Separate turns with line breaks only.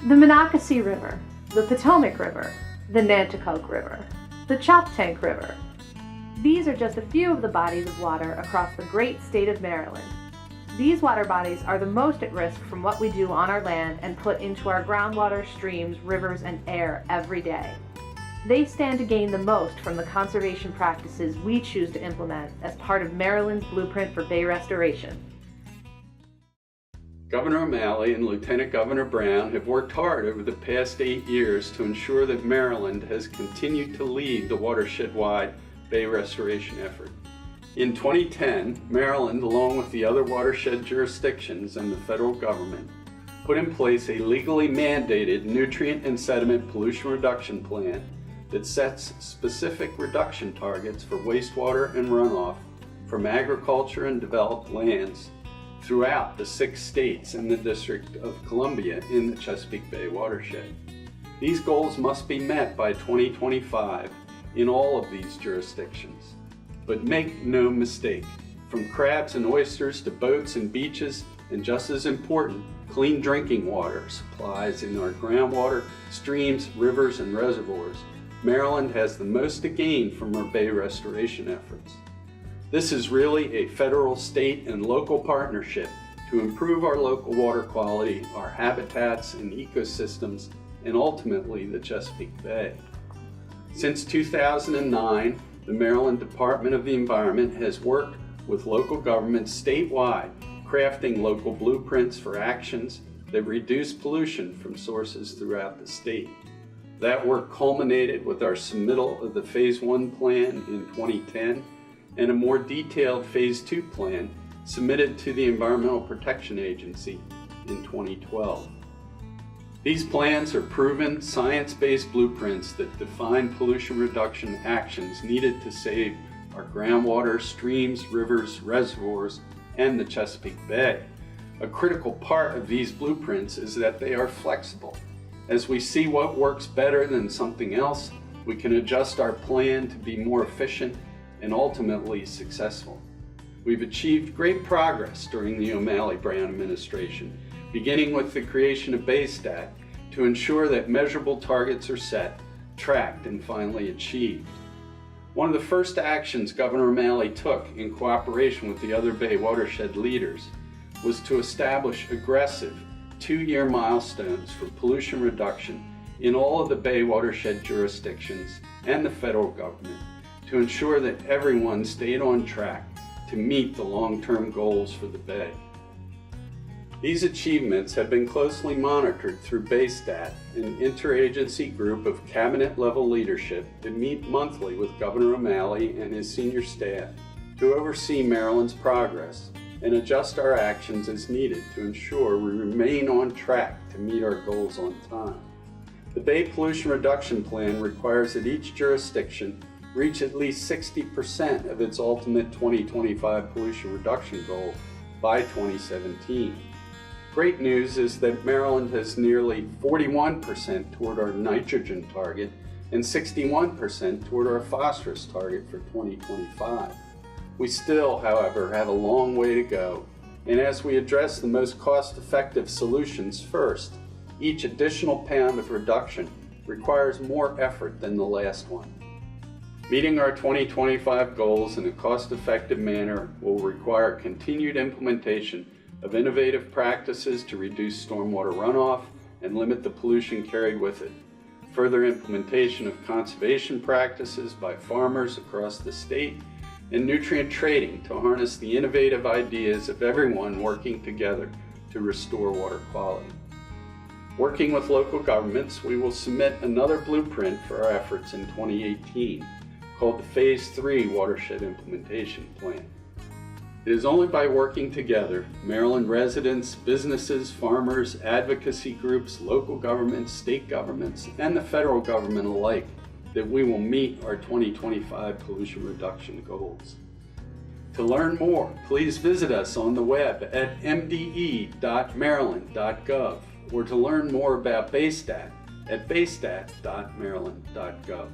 The Monocacy River, the Potomac River, the Nanticoke River, the Choptank River. These are just a few of the bodies of water across the great state of Maryland. These water bodies are the most at risk from what we do on our land and put into our groundwater, streams, rivers, and air every day. They stand to gain the most from the conservation practices we choose to implement as part of Maryland's Blueprint for Bay Restoration.
Governor O'Malley and Lieutenant Governor Brown have worked hard over the past 8 years to ensure that Maryland has continued to lead the watershed-wide Bay restoration effort. In 2010, Maryland, along with the other watershed jurisdictions and the federal government, put in place a legally mandated nutrient and sediment pollution reduction plan that sets specific reduction targets for wastewater and runoff from agriculture and developed lands throughout the 6 states in the District of Columbia in the Chesapeake Bay watershed. These goals must be met by 2025 in all of these jurisdictions. But make no mistake, from crabs and oysters to boats and beaches, and just as important, clean drinking water supplies in our groundwater, streams, rivers, and reservoirs, Maryland has the most to gain from our Bay restoration efforts. This is really a federal, state, and local partnership to improve our local water quality, our habitats and ecosystems, and ultimately the Chesapeake Bay. Since 2009, the Maryland Department of the Environment has worked with local governments statewide, crafting local blueprints for actions that reduce pollution from sources throughout the state. That work culminated with our submittal of the Phase 1 plan in 2010 and a more detailed Phase 2 plan submitted to the Environmental Protection Agency in 2012. These plans are proven, science-based blueprints that define pollution reduction actions needed to save our groundwater, streams, rivers, reservoirs, and the Chesapeake Bay. A critical part of these blueprints is that they are flexible. As we see what works better than something else, we can adjust our plan to be more efficient and ultimately successful. We've achieved great progress during the O'Malley-Brown administration, beginning with the creation of BayStat to ensure that measurable targets are set, tracked, and finally achieved. One of the first actions Governor O'Malley took in cooperation with the other Bay watershed leaders was to establish aggressive 2-year milestones for pollution reduction in all of the Bay watershed jurisdictions and the federal government to ensure that everyone stayed on track to meet the long-term goals for the Bay. These achievements have been closely monitored through BayStat, an interagency group of cabinet-level leadership that meet monthly with Governor O'Malley and his senior staff to oversee Maryland's progress and adjust our actions as needed to ensure we remain on track to meet our goals on time. The Bay Pollution Reduction Plan requires that each jurisdiction reach at least 60% of its ultimate 2025 pollution reduction goal by 2017. Great news is that Maryland has nearly 41% toward our nitrogen target and 61% toward our phosphorus target for 2025. We still, however, have a long way to go, and as we address the most cost-effective solutions first, each additional pound of reduction requires more effort than the last one. Meeting our 2025 goals in a cost-effective manner will require continued implementation of innovative practices to reduce stormwater runoff and limit the pollution carried with it, further implementation of conservation practices by farmers across the state, and nutrient trading to harness the innovative ideas of everyone working together to restore water quality. Working with local governments, we will submit another blueprint for our efforts in 2018, called the Phase 3 Watershed Implementation Plan. It is only by working together, Maryland residents, businesses, farmers, advocacy groups, local governments, state governments, and the federal government alike, that we will meet our 2025 pollution reduction goals. To learn more, please visit us on the web at mde.maryland.gov or to learn more about BayStat at baystat.maryland.gov.